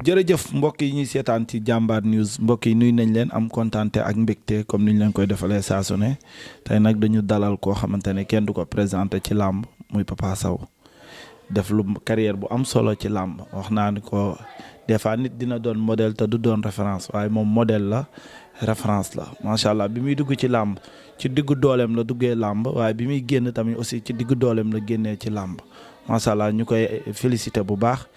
jërëjëf mbokk yi ñuy seetaan ci jàmbaar news mbokk yi nuyu nañ leen am kontaante ak mbégte comme niñ leen koy defalee saa su ne tey nag dañu dalal koo xamante ne kenn du ko présenté ci làmb muy Papa Sow def lu carrière bu am solo ci làmb wax naa ni ko des fois nit dina doon modèle te du doon référence waaye moom modèle la référence la macha allah bi muy dugg ci làmb ci diggu dooleem la duggee làmb waaye bi muy génn tamit aussi ci diggu dooleem la génnee ci làmb macha allah ñu koy félicité bu baax.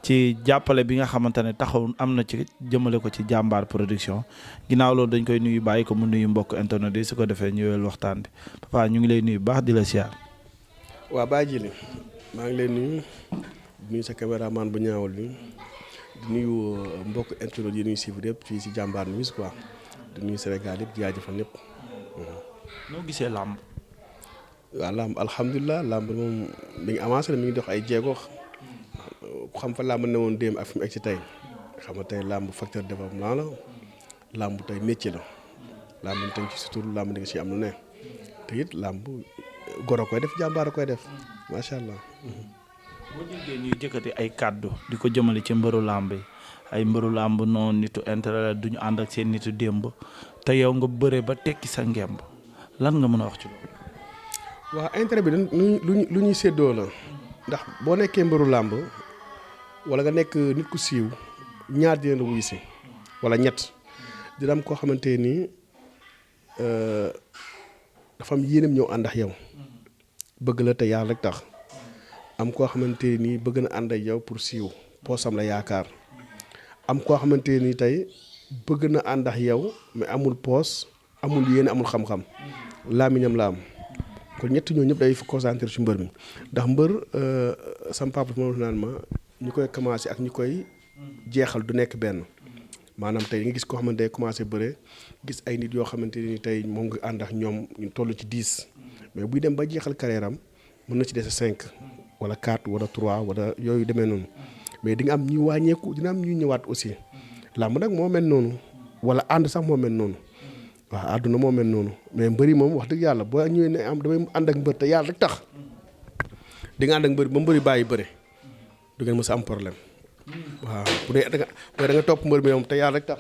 ci jàppale bi nga xamante ne taxaw am na ci jëmale ko ci jàmbaar production ginnaaw loolu dañ koy nuyu bàyyi ko mu nuyu mbokk internet yi su ko defee ñëweel waxtaan bi papa ñu ngi lay nuyu baax di la siyaar. waa Baye Djily maa ngi lay nuyu di nuyu sa caméraman bu ñaawal bi di nuyu mbokk internet yi nuyu suivre yëpp fii si jàmbaar news quoi di nuyu Sénégal yëpp jaajëfal ñëpp. noo gisee làmb. waaw làmb alhamdulilah làmb moom mi ngi avancé mi ngi dox ay jéego. xam fa làmb ne woon démb ak fi mu egg ci tey xam nga tey làmb facteur développement la làmb tey métier la làmb ñu tënk ci surtout làmb di nga si am lu ne te it làmb goro koy def jàmbaar a koy def macha allah. boo déggee ñuy jëkkati ay kàddu di ko jëmale ci mbëru làmb yi ay mbëru làmb noonu nitu intérêt duñu ànd ak seen nitu démb te yow nga bëre ba tekki sa ngemb lan nga mën a wax ci loolu. waaw intérêt bi lu ñuy séddoo la ndax boo nekkee mbëru làmb. wala nga nekk nit ku siiw ñaar dina la wuyu si wala ñett dina am koo xamante ni dafa am yéenam ñëw ànd ak yow bëgg la te yàlla rek tax am koo xamante ni bëgg na ànd ak yow pour siiw poosam la yaakaar am koo xamante ni tey bëgg na ànd ak yow mais amul poos amul yéene amul xam-xam laamiñam la am kon ñett ñoo ñëpp day concentré ci mbër mi ndax mbër sam papa moom naan ma. ñu koy commencé ak ñu koy jeexal du nekk benn maanaam tey nga gis koo xamante ne commencé bëre gis ay nit yoo xamante ni tey moom nga ànd ak ñoom ñu toll ci 10 mais buy dem ba jeexal carrière am mën na ci dese 5 wala 4 wala 3 wala yooyu demee noonu mais di nga am ñuy wàññeeku dina am ñuy ñëwaat aussi làmb nag moo mel noonu wala ànd sax moo mel noonu waaw àdduna moo mel noonu mais mbëri moom wax dëgg yàlla boo ñëwee ne am damay ànd ak mbër te yàlla rek tax di nga ànd ak mbëri ba mbëri bàyyi bëre. du ngeen mës a am problème waaw bu dee da nga topp mbër mi moom te yàlla rek tax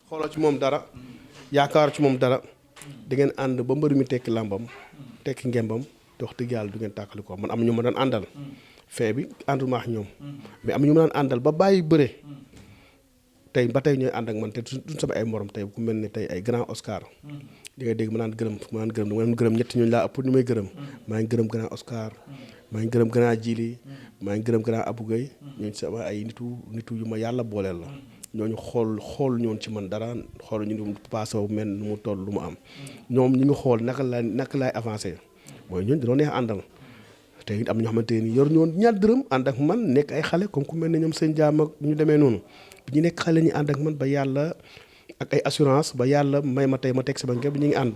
xooloo ci moom dara yaakaar ci moom dara da ngeen ànd ba mbër mi tekki làmbam tekki ngembam te wax dëgg yàlla du ngeen tàkkali ko man am ñu ma daan àndal fee bi ànduma ak ñoom mais am ñu ma daan àndal ba bàyyi bëre tey ba tey ñooy ànd ak man te duñ sama ay morom tey ku mel ne tey ay grand Oscar di nga dégg ma naan gërëm ñetti ñooñu laa ëpp ñu may gërëm maa ngi gërëm grand Oscar maa ngi gërëm grand Djily maa ngi gërëm grand Abou Gueye ñooñu sama ay nitu yu ma yàlla booleel la ñooñu xool ñoon ci man dara xool ñu Papa Sow mel nu mu toll lu mu am ñoom ñu ngi xool naka laay avancé mooy ñooñu dañoo neex àndal te it am ñoo xamante ni yor ñoon ñaar dërëm ànd ak man nekk ay xale comme ku mel ne ñoom seen jaam ak ñu demee noonu bi ñu nekk xale ñu ànd ak man ba yàlla ak ay assurance ba yàlla may ma tey ma teg sama ngeen bi ñu ngi ànd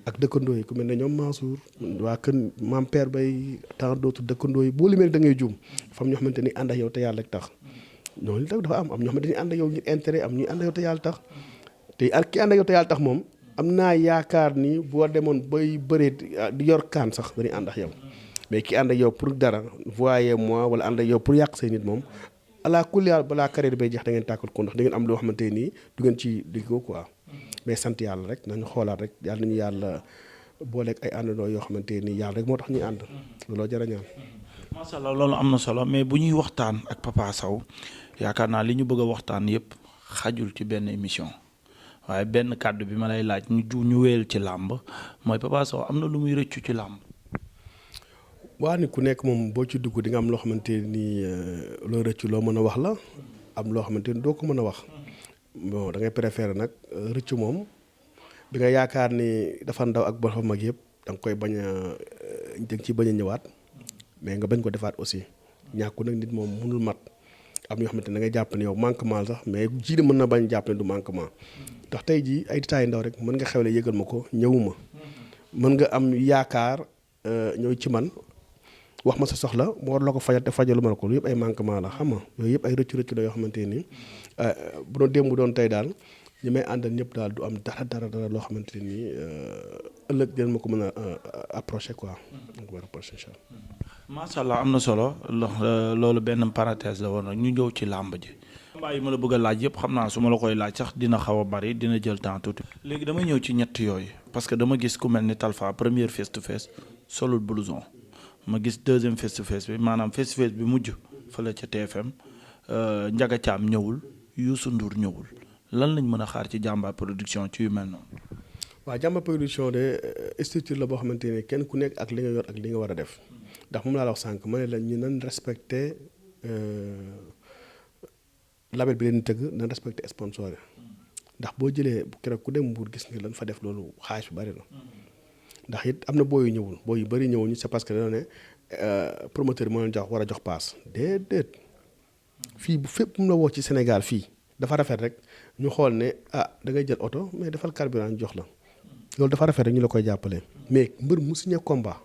ak dëkkandoo yi ku mel ne ñoom Mansour waa kër maam père bay tant d'autres dëkkandoo yi boo limee da ngay juum dafa am ñoo xamante ni ànd ak yow te yàlla rek tax ñooñu dafa am ñoo xamante ni ànd ak yow ñu intérêt am ñuy ànd ak yow te yàlla tax te ki ànd ak yow te yàlla tax moom am naa yaakaar ni boo demoon bay bëree di yor kaan sax dañuy ànd ak yow mais ki ànd ak yow pour dara voyez moi wala ànd ak yow pour yàq say nit moom ala kulli yàlla balaa carrière bay jeex da ngeen tàkkal ko ndax da ngeen am loo xamante nii du ngeen ci diggoo quoi mais sant yàlla rek nañu xoolaat rek yàlla nañu yàlla booleeg ay àndandoo yoo xamante nii yàlla rek moo tax ñuy ànd looloo jar a ñaan. macha allah loolu am na solo mais bu ñuy waxtaan ak Papa Sow yaakaar naa li ñu bëgg a waxtaan yëpp xajul ci benn émission waaye benn kàddu bi ma lay laaj ñu wéyal ci làmb mooy Papa Sow am na lu muy rëccu ci làmb. waa ni ku nekk moom boo ci dugg di nga am loo xamante ni loo rëccu loo mën a wax la am loo xamante ni doo ko mën a wax bon da ngay préférer nag rëccu moom bi nga yaakaar ni dafa ndaw ak boo mag yëpp da nga koy bañ a da nga ciy bañ a ñëwaat mais nga bañ ko defaat aussi ñàkku nag nit moom mënul mat am ñoo xamante ne da ngay jàpp ne yow manquement sax mais jiidi mën na bañ jàpp ne du manquement ndax tey jii ay détails ndaw rek mën nga xewle yëgal ma ko ñëwuma mën nga am yaakaar ñëw ci man wax ma sa soxla moo war la ko fajal te fajalu ma la ko lu yëpp ay manquement la xam nga yooyu yëpp ay rëccu la yoo xamante ni bu doon démb doon tey daal ñi may àndal ñëpp daal du am dara loo xamante ni ëllëg dinañ ma ko mën a approché quoi. donc ma approché incha allah. macha allah am na solo loolu benn parenthèse la woon rek ñu ñëw ci làmb ji. combat yi ma la bëgg a laaj yëpp xam naa su ma la koy laaj sax dina xaw a bari dina jël temps tuuti. léegi dama ñëw ci ñett yooyu parce que dama gis ku mel ni Talfa première face to face solul blouson ma gis deuxième face to face bi maanaam face to face bi mujj fële ca TFM Ndiaga Thiam ñëwul Youssou Ndour ñëwul lan lañ mën a xaar ci jàmbaar production ci yu mel noonu. waaw jàmbaar production de structure la boo xamante ne kenn ku nekk ak li nga yor ak li nga war a def ndax moom laa la wax sànq ma ne la ñu nan respecté label bi leen tëgg nan respecté sponsor ndax boo jëlee keroog ku dem Mbour gis nga lan fa def loolu xaalis bi bari na ndax it am na booy yu ñëwul booy yu bëri ñëwuñu c'est parce que dañoo ne promoteur bi moo leen jox war a jox paas déedéet fii bu fépp mu la woo ci Sénégal fii dafa rafet rek ñu xool ne da ngay jël oto mais defal carburant jox la loolu dafa rafet rek ñu la koy jàppale mais mbër mu signé combat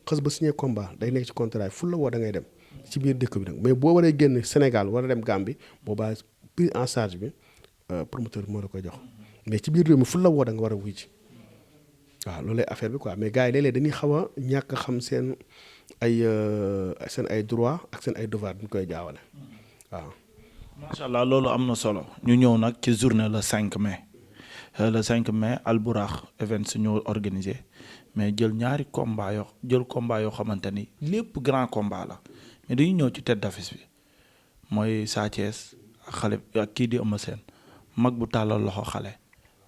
xës ba signé combat day nekk ci contrat fu la woo da ngay dem ci biir dëkk bi nag mais boo waree génn Sénégal war a dem Gambie boobaa prise en charge bi promoteur bi moo la koy jox mais ci biir réew mi fu la woo da nga war a wuy ci waaw loolu lay affaire bi quoi mais gars yi léeg-léeg dañuy xaw a ñàkk xam seen ay droit ak seen ay devoir duñ koy jaawale waaw. macha allah loolu am na solo ñu ñëw nag ci journée le 5 mai le 5 mai Albourakh Events ñoo organisé mais jël ñaari combat yoo xamante ni lépp grand combat la mais dañuy ñëw ci tête d'affiche bi mooy Sa Thiès ak xale ak kii di Eumeu Sène mag bu tàllal loxo xale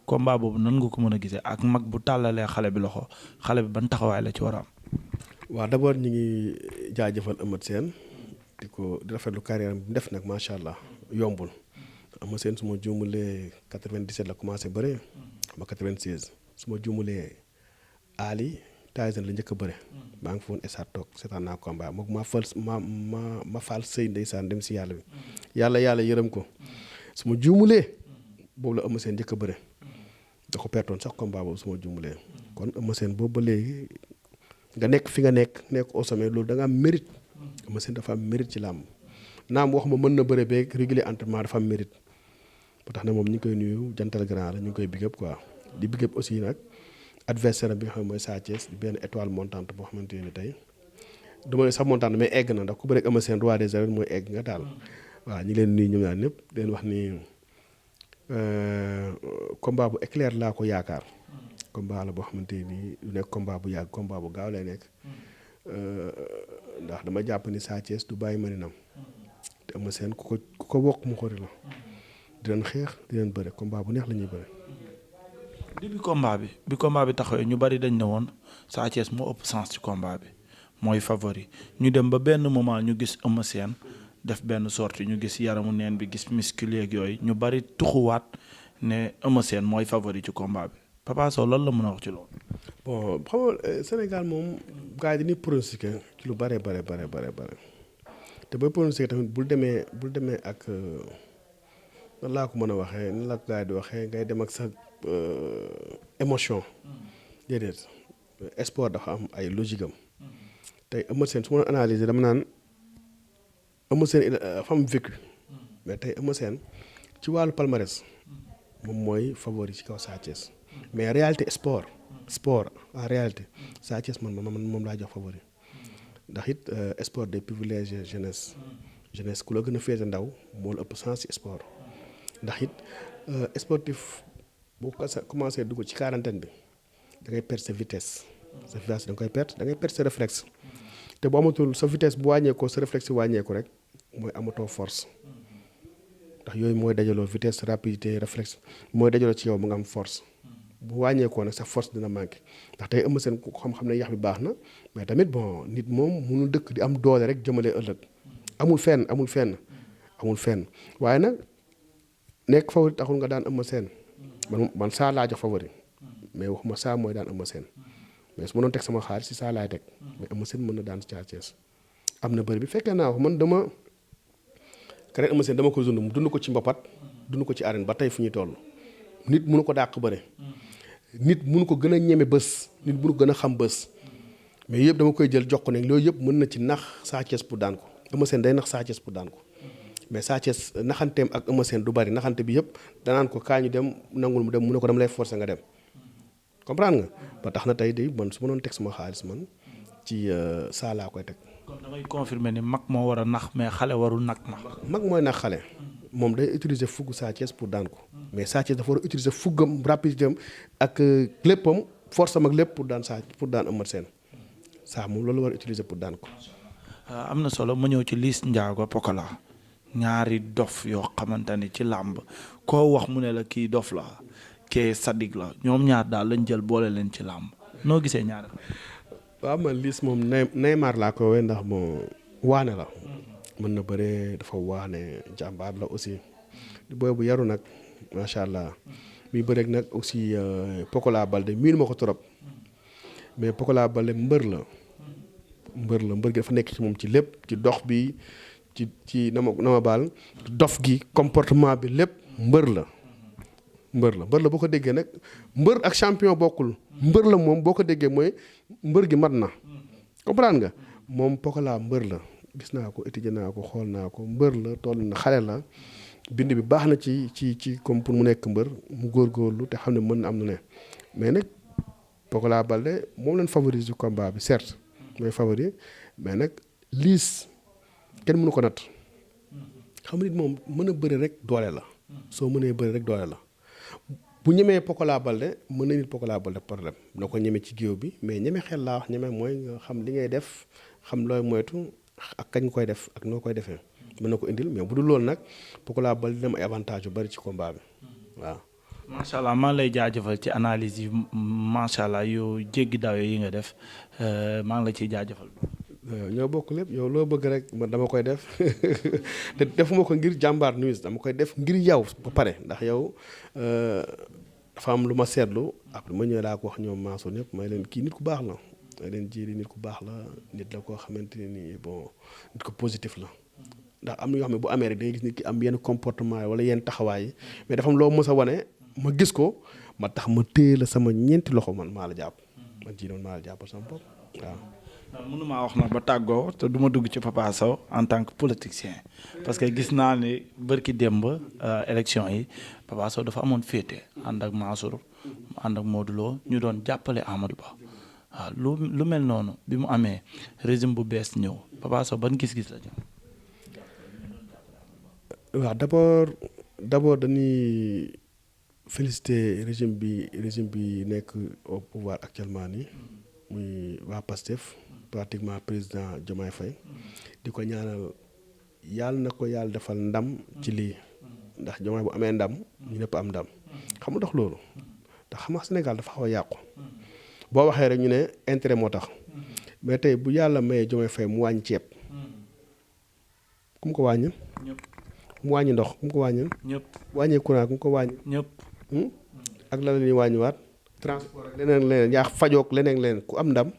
combat boobu nan nga ko mën a gisee ak mag bu tàllalee xale bi loxo xale bi ban taxawaay la ci war a am. waaw d'abord ñu ngi jaajëfal Eumeu Sène di rafetlu carrière bi def nag macha allah yombul Eumeu Sène su ma juumulee 97 la commencé bëre ba 96 su ma juumulee Ali Tyson la njëkk a bëre maa ngi fa woon esat toog seetaan naa combat moom ma faal sëy ndeysaan dem si yàlla bi yàlla yërëm ko su ma juumulee boobu la Eumeu Sène njëkk a bëre da ko pertoon sax combat boobu su ma juumulee kon Eumeu Sène boobu ba léegi nga nekk fi nga nekk au sommet loolu da nga am mérite Eumeu Sène dafa am mérite ci làmb naam wax ma mën na bëre beeg régulier entraînement dafa am mérite ba tax na moom ñu ngi koy nuyu jantal grand la ñu ngi koy big up quoi di big up aussi nag adversaire bi nga xam ne mooy Sa Thiès di benn étoile montante boo xamante ne tey du ma ne sax montante mais egg na ndax ku bëre Eumeu Sène roi des arènes mooy egg nga daal waaw ñu ngi leen nuyu ñoom ñaar ñëpp di leen wax ni combat bu éclair laa ko yaakaar combat la boo xamante ni du nekk combat bu yàgg combat bu gaaw lay nekk ndax dama jàpp ni Sa Thiès du bàyyi maninam te Eumeu Sène ku ko wokk mu xori la di leen xeex di leen bëre combat bu neex la ñuy bëre. bi combat bi taxawee ñu bari dañ ne woon Sa Thiès moo ëpp sens ci combat bi mooy favori ñu dem ba benn moment ñu gis Eumeu Sène def benn sortie ñu gis yaramu neen bi gis musculaire ak yooyu ñu bari tuxuwaat ne Eumeu Sène mooy favori ci combat bi Papa Sow lan la mën a wax ci loolu. bon xam nga Sénégal moom gars yi dañuy pronostiquer ci lu bare te booy pronostiquer tamit bul demee ak nan laa ko mën a waxee nan la ko gars yi di waxee ngay dem ak sa émotion. déedéet sport dafa am ay logique am tey Eumeu Sène su ma doon analyser dama naan Eumeu Sène dafa am vécu mais tey Eumeu Sène ci wàllu palmarès moom mooy favori ci kaw Sa Thiès mais réalité sport en réalité Sa Thiès man moom laa jox favori ndax it sport des privilégiés jeunesse ku la gën a féete ndaw moo la ëpp sens ci sport ndax it sportif boo ko commencé dugg ci quarantaine bi da ngay perdre sa vitesse da nga koy perdre da ngay perdre sa réflexe te bu amatul sa vitesse bu wàññeekoo sa réflexe wàññeeku rek mooy amatoo force ndax yooyu mooy dajaloo vitesse rapidité réflexe mooy dajaloo ci yow mu nga am force bu wàññeekoo nag sa force dina manqué ndax tey Eumeu Sène ku xam-xam ne yax bi baax na mais tamit bon nit moom mënul dëkk di am doole rek jëmale ëllëg amul fenn waaye nag nekk favori taxul nga daan Eumeu Sène man Sa laa jox favori mais waxuma Sa mooy daan Eumeu Sène mais su ma doon teg sama xaalis si Sa laay teg mais Eumeu Sène mën na daan Sa Thiès am na bëri bi fekkee naa ko man dama keneen Eumeu Sène dama ko dund ko ci mbapat dund ko ci arène ba tey fu ñuy toll nit mënu ko dàq bëre nit mënu ko gën a ñeme bés nit mënu ko gën a xam bés mais yëpp dama koy jël jox ko ne loolu yëpp mën na ci nax Sa Thiès pour daan ko Eumeu Sène day nax Sa Thiès pour daan ko mais Sa Thiès naxanteem ak Eumeu Sène du bari naxante bi yëpp danaan ko kaa ñu dem nangul mu dem mu ne ko dama lay forcer nga dem comprendre nga ba tax na tey de man su ma doon teg sama xaalis man ci Sa laa koy teg. kon damay confirmer ni mag moo war a nax mais xale warul nax. mag mooy nax xale. moom day utiliser fugg Sa Thiès pour daan ko mais Sa Thiès dafa war a utiliser fuggam rapidité am ak léppam force am ak lépp pour daan Eumeu Sène saa moom loolu war a utiliser pour daan ko. am na solo ma ñëw ci Liss Ndiago Pokola ñaari dof yoo xamante ni ci làmb koo wax mu ne la kii dof la kee sadik la ñoom ñaar daal lañ jël boole leen ci làmb noo gisee ñaar. waaw man Liss moom Neymar laa ko wee ndax moo waane la. mën na bëree dafa waane jàmbaar la aussi di booy bu yaru nag macha allah muy bëreeg nag aussi Pokola Balde miinu ma ko trop mais Pokola Balde mbër gi dafa nekk ci moom ci lépp ci dox bi ci na ma baal dof gi comportement bi lépp mbër la boo ko déggee nag mbër ak champion bokkul mbër la moom boo ko déggee mooy mbër gi mat na comprendre nga moom Pokola mbër la. gis naa ko étudier naa ko xool naa ko mbër la toll na xale la bind bi baax na ci comme pour mu nekk mbër mu góorgóorlu te xam ne mën na am lu ne mais nag Pokola Balde moom leen favori ci combat bi certes mooy favori mais nag Liss kenn mënu ko natt xam nit moom mën a bëri rek doole la soo mënee bëri rek doole la bu ñemee Pokola Balde mën na nit Pokola Balde problème na ko ñeme ci géew bi mais ñeme xel laa wax ñeme mooy nga xam li ngay def xam looy moytu ak kañ koy def ak noo koy defee mën na ko indil mais bu dul loolu nag Pokola Balde dina am ay avantage yu bari ci combat bi waaw. macha allah maa lay jaajëfal ci analyse yi macha allah yow jéggi daaw yi nga def maa ngi la ciy jaajëfal. ñoo bokk lépp yow loo bëgg rek man dama koy def te defuma ko ngir Jambar News dama koy def ngir yow ba pare ndax yow dafa am lu ma seetlu après ma ñëw laa ko wax ñoom Mansour ñëpp may leen kii nit ku baax la. leen jiiri nit ku baax la nit la koo xamante ne nii bon nit ko positif la ndax am na yoo xam ne bu amee rek da ngay gis nit ki am yenn comportement wala yenn taxawaay yi mais dafa am loo mës a wane ma gis ko ma tax ma téye la sama ñeenti loxo man maa la jàpp man jiiri man maa la jàppal sama bopp waaw. mënumaa wax nag ba tàggoo te du ma dugg ci Papa Sow en tant que politicien parce que gis naa ne bërki démb élection yi Papa Sow dafa amoon féete ànd ak Mansour ànd ak Modou Lo ñu doon jàppale Amadou Ba. waaw lu mel noonu bi mu amee régime bu bees ñëw Papa Sow ban gis-gis la ci. waaw d'abord dañuy féliciter régime bi nekk au pouvoir actuellement nii muy waa PASTEF pratiquement président Diomaye Faye di ko ñaanal yàlla na ko yàlla defal ndam ci lii ndax Diomaye bu amee ndam ñu ñëpp am ndam xam nga dox loolu ndax xam nga Sénégal dafa xaw a yàqu. boo waxee rek ñu ne intérêt moo tax mais tey bu yàlla mayee Diomaye Faye mu wàññi ceeb ku mu ko wàññi. mu wàññi ndox ku mu ko wàññi. ñëpp wàññi courant ku mu ko wàññi. ñëpp. ak la ñuy wàññiwaat. transport ak leneen yaa fajoog leneen ku am ndam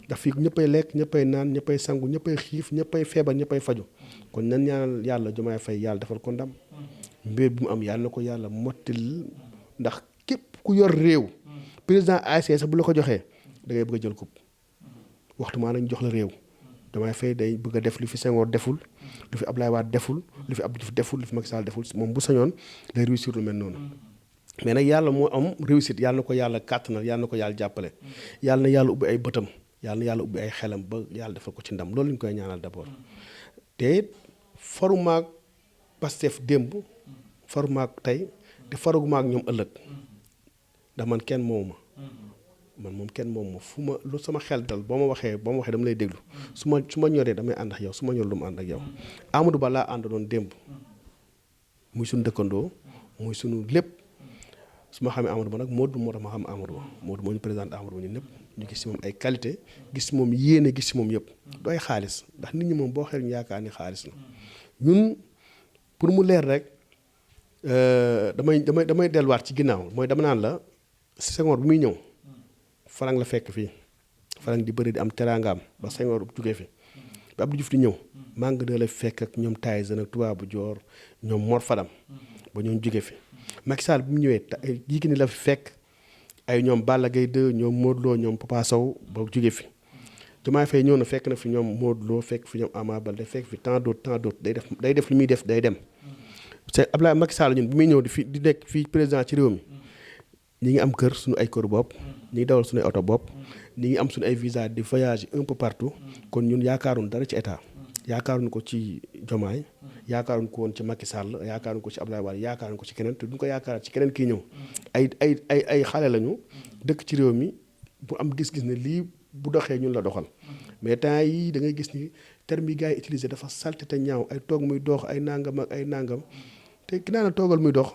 ndax fii ñëppay lekk ñëppay naan ñëppay sangu ñëppay xiif ñëppay feebar ñëppay faju kon nan ñaanal yàlla Diomaye Faye yàlla defal ko ndam. mbir bi mu am yàlla na ko yàlla mottil ndax képp ku yor réew. président ASC sax bu la ko joxee da ngay bëgg a jël coupe waxtu maa nañ jox la réew Diomaye Faye day bëgg a def lu fi Senghor deful lu fi Abdoulaye Wade deful lu fi Abdou Diouf deful lu fi Macky Sall deful moom bu sañoon day réussir lu mel noonu mais nag yàlla moo am réussite yàlla na ko yàlla kàttanal yàlla na ko yàlla jàppale yàlla na yàlla ubbi ay bëtam yàlla na yàlla ubbi ay xelam ba yàlla defal ko ci ndam loolu lañ koy ñaanal d'abord te it farumaag Pastef démb farumaag tey te farumaag ñoom ëllëg ndax man kenn moomu ma man moom kenn moom ma fu ma lu sama xel dal boo ma waxee dama lay déglu su ma ñoree damay ànd ak yow su ma ñor du ma ànd ak yow Amadou Ba laa àndaloon démb muy suñu dëkkandoo muy suñu lépp su ma xamee Amadou Ba nag Modou moo tax ma xam Amadou Ba Modou moo ñu présenté Amadou Ba ñun ñëpp ñu gis ci moom ay qualité gis ci moom yéene gis ci moom yëpp du ay xaalis ndax nit ñi moom boo xel ñu yaakaar ni xaalis la ñun pour mu leer rek damay delluwaat ci ginnaaw mooy dama naan la Senghor bi muy ñëw Farang la fekk fii Farang di bëri di am teraangaam ba Senghor jugee fi ba Abdou Diouf di ñëw maa ngi la fekk ak ñoom Tyson ak Tubaabu Joor ñoom Mor Fadam ba ñoom jugee fi Macky Sall bi mu ñëwee Yékini la fi fekk ay ñoom Balla Gaye 2 ñoom Modou Lo ñoom Papa Sow ba jugee fi Diomaye Faye ñëw na fekk na fi ñoom Modou Lo fekk fi ñoom Ama Baldé fekk fi tant d'autres day def li muy def day dem c'est Abdoulaye Macky Sall ñun bi muy ñëw di nekk fii président ci réew mi ñi ngi am kër suñu ay kër bopp ñi ngi dawal suñu ay oto bopp ñi ngi am suñu ay visa di voyage un peu partout kon ñun yaakaaruñ dara ci état yaakaaruñ ko ci Diomaye yaakaaruñ ko woon ci Macky Sall yaakaaruñ ko ci Abdoulaye Wade yaakaaruñ ko ci keneen te duñ ko yaakaar ci keneen kii ñëw ay xale lañu dëkk ci réew mi bu am gis-gis ne lii bu doxee ñun la doxal mais temps yii da ngay gis ni terme yi gars yi utilisé dafa salte te ñaaw ay toog muy dox ay nangam ak ay nangam te ki naan la toogal muy dox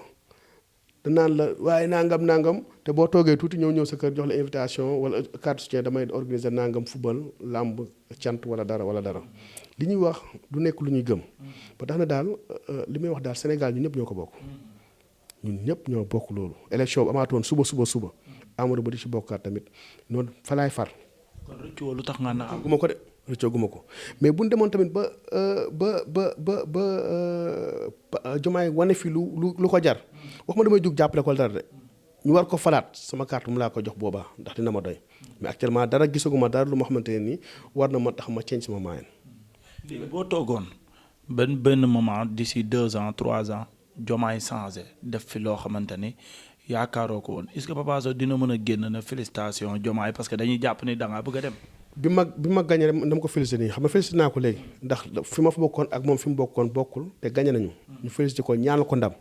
danaan la waaye nangam te boo toogee tuuti ñëw sa kër jox la invitation wala carte soutien damay organiser nangam football làmb cant wala dara li ñuy wax du nekk lu ñuy gëm ba tax na daal li may wax daal Sénégal ñun ñëpp ñoo ko bokk ñun ñëpp ñoo bokk loolu élection bu amaatoon suba Amadou Ba di ci bokkaat tamit noonu fa laay far. kon rëccoo lu tax nga na am. guma ko de rëccoo guma ko mais bu ñu demoon tamit ba Diomaye wane fi lu ko jar wax ma damay jug jàppale ko dara de ñu war ko falaat sama carte mu laa ko jox boobaa ndax dina ma doy mais actuellement dara gisaguma dara lu ma xamante ne nii war na ma tax ma change sama moyen. léegi boo toogoon benn moment d'ici 2 ans 3 ans Diomaye changé def fi loo xamante ni yaakaaroo ko woon est-ce que Papa Sow dina mën a génn na félicitation Diomaye parce que dañuy jàpp ni da ngaa bëgg a dem. bi ma gagné dama ko félicité nii xam nga félicité naa ko léegi ndax fi ma fa bokkoon ak moom fi mu bokkoon bokkul te gagné nañu. ñu félicité ko ñaanal ko ndam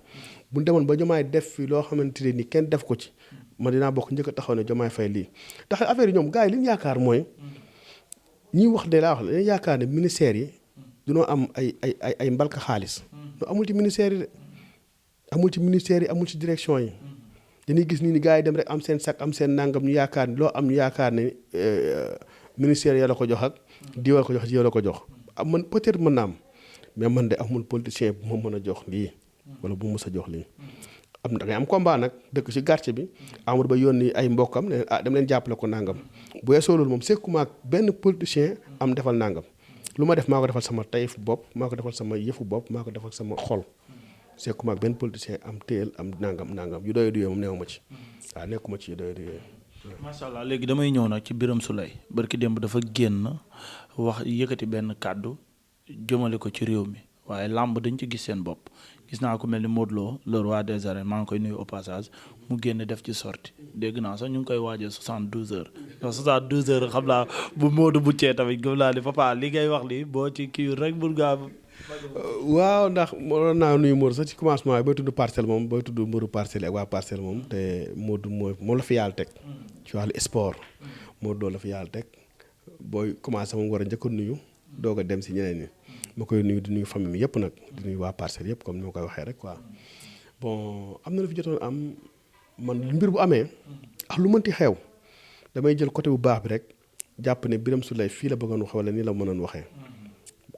bu ñu demoon ba Diomaye def fi loo xamante ne ni kenn def ko ci man dinaa bokk njëkk a taxaw ne Diomaye Faye lii ndax affaire yi ñoom gars yi li ñu yaakaar mooy ñiy wax de laa wax dañuy yaakaar ne ministères yi dunoo am ay mbalka xaalis. amul ci ministères yi de amul ci ministères yi amul ci direction yi. dañuy gis ni gars yi dem rek am seen sac am seen nangam ñu yaakaar ni loo am ñu yaakaar ne ministère ya la ko jox ak diwal ko jox yow la ko jox man peut-être mën na am mais man de amul politicien bu ma mën a jox lii wala bu mu mës a jox lii. am da ngay am combat nag dëkk ci quartier bi Amadou Ba yónni ay mbokkam ne dem leen jàppale ko nangam bu weesoo loolu moom sekkuma ak benn politicien am defal nangam lu ma def maa ko defal sama tayifu bopp maa ko defal sama yëfu bopp maa ko defal sama xol. sekkuma ak benn politicien am téyel am nangam yu doy duyoo moom neew ma ci waaw nekkuma ci yu doy duyoo. macha allah léegi damay ñëw nag ci Birame Souleye barki démb dafa génn wax yëkkati benn kàddu jëmale ko ci réew mi waaye làmb dañ ci gis seen bopp gis naa ko mel ni Modou Lo le roi des arènes maa ngi koy nuyu au passage mu génn def ci sorti dégg naa sax ñu ngi koy waajal 72 heures ndax 72 heures xam naa bu Modou bu cee tamit gëm naa ni papa li ngay wax li boo ci kii rek bul ngaa. waaw ndax waroon naa nuyu Modou sax ci commencement bi booy tudd parcelle moom booy tudd mbëru parcelle ak waa parcelle moom te Modou moom la fi yàlla teg ci wàllu sport Modou la fi yàlla teg booy commencé moom war a njëkk a nuyu doog a dem si ñeneen ñi ma koy nuyu di nuyu famille mi yëpp nag di nuyu waa parcelle yëpp comme ni ma koy waxee rek quoi bon am na lu fi jotoon am man mbir bu amee ak lu mënti xew damay jël côté bu baax bi rek jàpp ne Birame Souleye fii la bëggoon wax wala nii la mënoon waxee.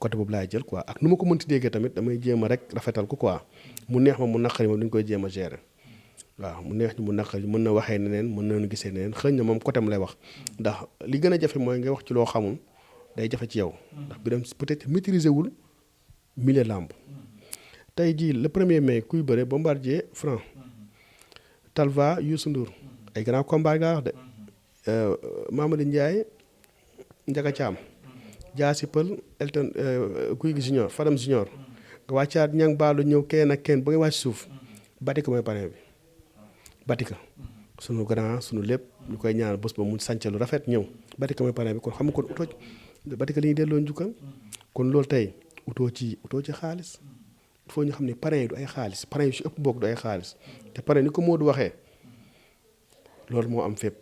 côté boobu laay jël quoi ak nu ma ko mënti déggee tamit damay jéem a rek rafetal ko quoi mu neex ma mu naqari ma duñ koy jéem a gérer waaw mu neex ñu mu naqari mën na waxee neneen mën nañu gisee neneen xëy na moom côté am lay wax ndax li gën a jafe mooy ngay wax ci loo xamul day jafe ci yow ndax Birame peut-être maîtriser wul milieu làmb tey jii le 1er mai kuy bëre Bombardier Franc Talva Youssou Ndour ay grand combat nga wax de Mamadou Ndiaye Ndiaga Thiam Jaasi Pël Elton Guy gi junior Fadam junior nga wàccaat ñang baalu ñëw kenn ak kenn ba ngay wàcc suuf Batika mooy parrain bi Batika sunu grand sunu lépp ñu koy ñaan bés ba mu sànce lu rafet ñëw Batika mooy parrain bi kon xam nga kon utoo Batika li ñuy delloo njukkal kon loolu tey utoo ci xaalis il faut ñu xam ne parrain yi du ay xaalis parrain yi si ëpp bokk du ay xaalis te parrain ni ko Modou waxee loolu moo am fépp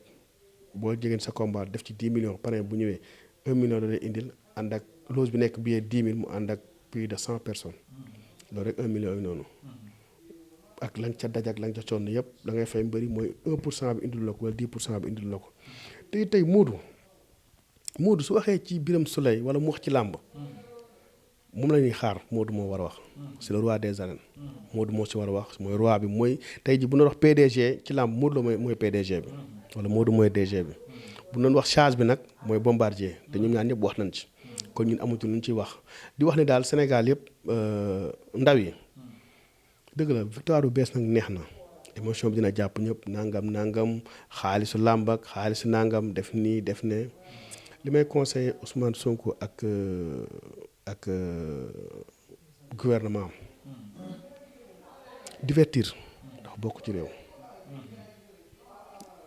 boo jegeen sa combat def ci 10 millions parrain bu ñëwee 1 million la lay indil ànd ak loge bi nekk billet 10 000 mu ànd ak plus de 100 personnes loolu rek 1 million yi noonu ak lañ ca daj ak lañ ca sonn yëpp da ngay fay mbëri mooy 1% bi indil la ko wala 10% bi indil la ko tey Modou su waxee ci Birame Souleye wala mu wax ci làmb moom la ñuy xaar Modou moo war a wax c'est le roi des arènes Modou moo si war a wax mooy roi bi mooy tey ji bu ñu wax PDG ci làmb Modou la mooy PDG bi wala Modou mooy DG bi bu ñu wax charge bi nag mooy Bombardier te ñoom ñaar ñëpp wax nañ ci kon ñun amatuñ lu ñu ciy wax di wax ne daal Sénégal yëpp ndaw yi dëgg la victoire bu bees nag neex na émotion bi dina jàpp ñëpp nangam xaalisu làmb ak xaalisu nangam def nii def ne li may conseillé Ousmane Sonko ak gouvernement divertir ndax bokk ci réew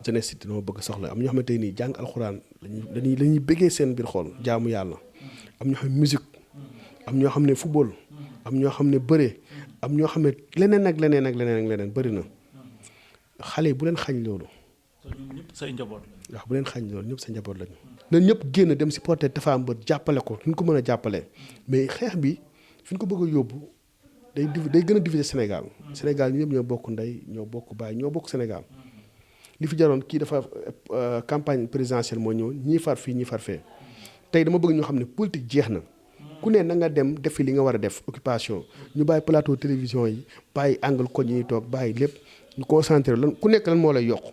jeunesse it dama bëgg soxla am ñoo xamante nii jàng alxuraan dañuy bëggee seen biir xool jaamu yàlla. am ñoo xam ne musique am ñoo xam ne football am ñoo xam ne bëre am ñoo xam ne leneen ak leneen ak leneen ak leneen bëri na xale yi bu leen xañ loolu. ñun ñëpp say njaboot lañ. waaw bu leen xañ loolu ñëpp sa njaboot lañu. na ñëpp génn dem supporter Tapha Mbeur jàppale ko fi ñu ko mën a jàppale mais xeex bi fi ñu ko bëgg a yóbbu day gën a diviser Sénégal. Sénégal ñëpp ñoo bokk ndey ñoo bokk baay ñoo bokk Sénégal. li fi jaroon kii dafa campagne présidentielle moo ñëw ñii far fii ñii far fee tey dama bëgg ñu xam ne politique jeex na ku ne na nga dem defi li nga war a def occupation ñu bàyyi plateau télévision yi bàyyi angle koñ yi ñuy toog bàyyi lépp ñu concentré lan ku nekk lan moo lay yokk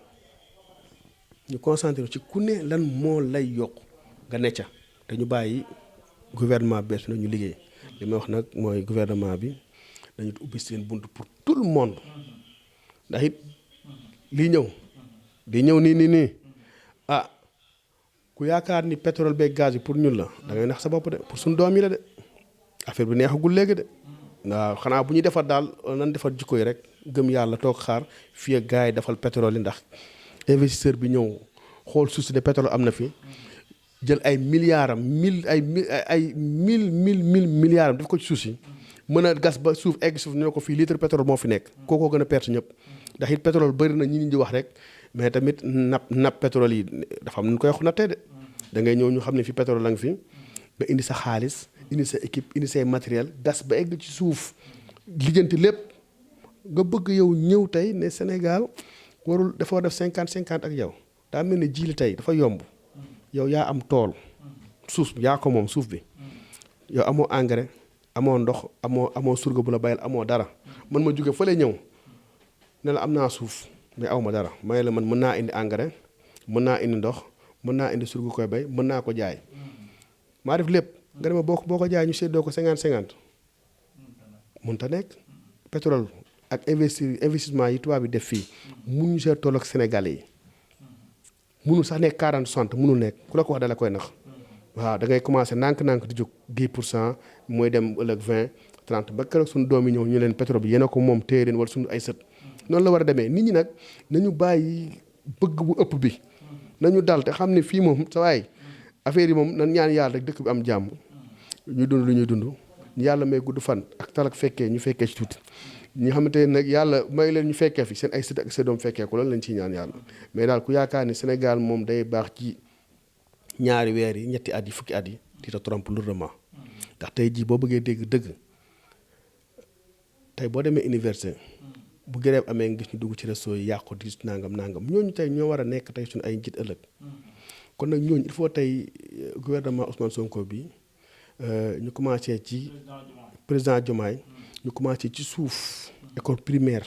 ñu concentré ci ku ne lan moo lay yokk nga necca te ñu bàyyi gouvernement bees na ñu liggéey li may wax nag mooy gouvernement bi dañu ubbi seen bunt pour tout le monde ndax it lii ñëw di ñëw nii ah ku yaakaar ni pétrole beeg gaz yi pour ñun la da ngay nax sa bopp de pour suñu doom yi la de affaire bi neexagul léegi de waaw xanaa bu ñuy defar daal nan defar jikko yi rek gëm yàlla toog xaar fii ak gars yi defal pétrole yi ndax investisseur bi ñëw xool suuf si ne pétrole am na fi jël ay milliards am mille milliards am def ko ci suuf si mën a gas ba suuf egg suuf ne ko fii litre pétrole moo fi nekk kookoo gën a perte ñëpp ndax it pétrole bëri na ñi di wax rek mais tamit napp pétrole yi dafa am nu koy wax nattee de da ngay ñëw ñu xam ne fi pétrole la nga fi nga indi sa xaalis indi sa équipe indi say matériel gas ba egg ci suuf lijjanti lépp nga bëgg yow ñëw tey ne Sénégal warul dafa war def 50-50 ak yow daa mel ne jiili tey dafa yomb yow yaa am tool suuf yaa ko moom suuf bi yow amoo engrais amoo ndox amoo surga bu la bayal amoo dara man ma jóge fële ñëw ne la am naa suuf mais aw ma dara may la man mën naa indi engrais mën naa indi ndox mën naa indi surga koy bay mën naa ko jaay maa def lépp nga dem boo ko jaay ñu séddoo ko 50-50 mënta nekk pétrole ak investissement yi tubaab bi def fii mënuñu see toll ak Sénégalais yi mënul sax nekk 40-60 mënul nekk ku la ko wax dala koy nax waaw da ngay commencé nànk-nànk di jóg 10% mooy dem ëllëg 20-30 ba keroog suñu doom yi ñëw ñu leen pétrole bi yéen a ko moom téye leen wala suñu ay sët noonu la war a demee nit ñi nag nañu bàyyi bëgg bu ëpp bi nañu dal te xam ne fii moom sa waay affaire yi moom nan ñaan yàlla rek dëkk bi am jàmm ñu dund lu ñuy dund ñu yàlla may gudd fan ak talak fekkee ñu fekkee ci tuuti ñi xamante ne nag yàlla may leen ñu fekkee fi seen ay sët ak seen doom fekkee ko loolu lañ ciy ñaan yàlla mais daal ku yaakaar ni Sénégal moom day baax ci ñaari weer yi ñetti at yi fukki at yi di te trompe lourdement ndax tey jii boo bëggee dégg dëgg tey boo demee université bu grève amee nga gis ñu dugg ci réseau yi yàqu di nangam ñooñu tey ñoo war a nekk tey suñu ay njiit ëllëg kon nag ñooñu il faut tey gouvernement Ousmane Sonko bi ñu commencé ci président Diomaye ñu commencé ci suuf école primaire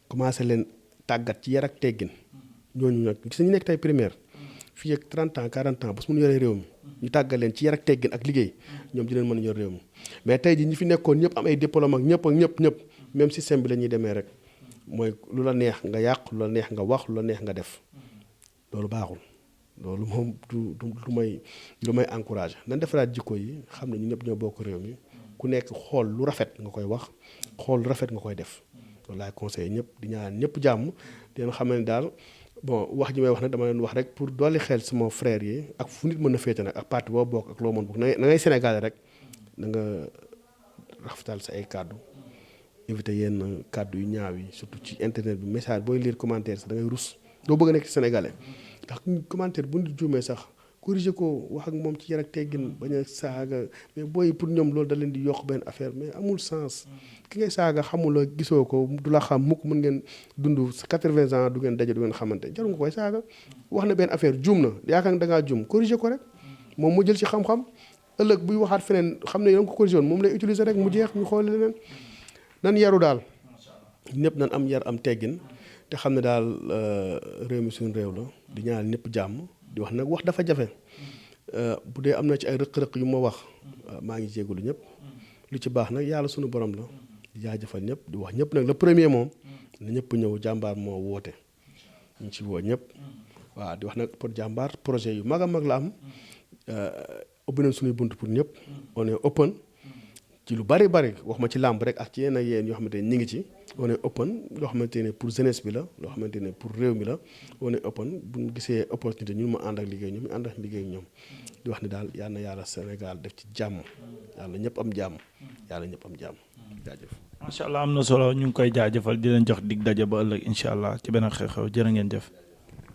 commencé leen tàggat ci yar ak teggin ñooñu nag gis nañu nekk tey primaire fii ak 30 ans 40 ans ba su mun yoree réew mi ñu tàggat leen ci yar ak teggin ak liggéey ñoom dinañ mën a yor réew mi mais tey ji ñi fi nekkoon ñëpp am ay diplôme ak ñëpp même système bi la ñuy demee rek mooy lu la neex nga yàq lu la neex nga wax lu la neex nga def loolu baaxul loolu moom du may encouragé nan defaraat jikko yi xam ne ñu ñëpp ñoo bokk réew mi ku nekk xool lu rafet nga koy wax xool lu rafet nga koy def loolu laay conseillé ñëpp di ñaan ñëpp jàmm di leen xam ne daal bon wax ji may wax nag dama leen wax rek pour dolli xel sama frère yi ak fu nit mën na féete nag ak parti boo bokk ak loo mën bokk na ngay Sénégal rek na nga rafetal sa ay kàddu éviter yenn kàddu yu ñaaw yi surtout ci internet bi message booy lire commentaire sax da ngay rus doo bëgg a nekk sénégalais ndax commentaire bu nit juumee sax corriger ko wax ak moom ci yar ak teggin bañ a saaga mais booy pour ñoom loolu da leen di yokk benn affaire mais amul sens ki ngay saaga xamula gisoo ko du la xam mukk mën ngeen dund 80 ans du ngeen daje du ngeen xamante jarul nga koy saaga wax na benn affaire juum na yaakaar nga da ngaa juum corriger ko rek moom mu jël ci xam-xam ëllëg buy waxaat feneen xam ne yow nga ko corriger woon moom lay utiliser rek mu jeex ñu xool leneen nan yaru daal ñëpp nan am yar am teggin te xam ne daal réew mi suñu réew la di ñaan ñëpp jàmm di wax nag wax dafa jafe bu dee am na ci ay rëq-rëq yu ma wax maa ngi jégalu ñëpp lu ci baax nag yàlla suñu borom la di jaajëfal ñëpp di wax ñëpp nag le premier moom na ñëpp ñëw jàmbaar moo woote ñu ci woo ñëpp waaw di wax nag pour jàmbaar projet yu mag a mag la am ubbi nañ suñuy bunt pour ñëpp on est open ci lu bari wax ma ci làmb rek ak ci yenn yéen yoo xamante ne ñi ngi ci wane open loo xamante ne pour jeunesse bi la loo xamante ne pour réew mi la wane open bu ñu gisee opportunité ñun ma ànd ak liggéey ñoom ñu ànd ak liggéey ñoom di wax ni daal yal na yàlla Sénégal def ci jàmm yàlla ñëpp am jàmm yàlla ñëpp am jàmm jaajëf. macha allah am na solo ñu ngi koy jaajëfal di leen jox dig daje ba ëllëg incha allah ci beneen xew-xew jërë ngeen jëf.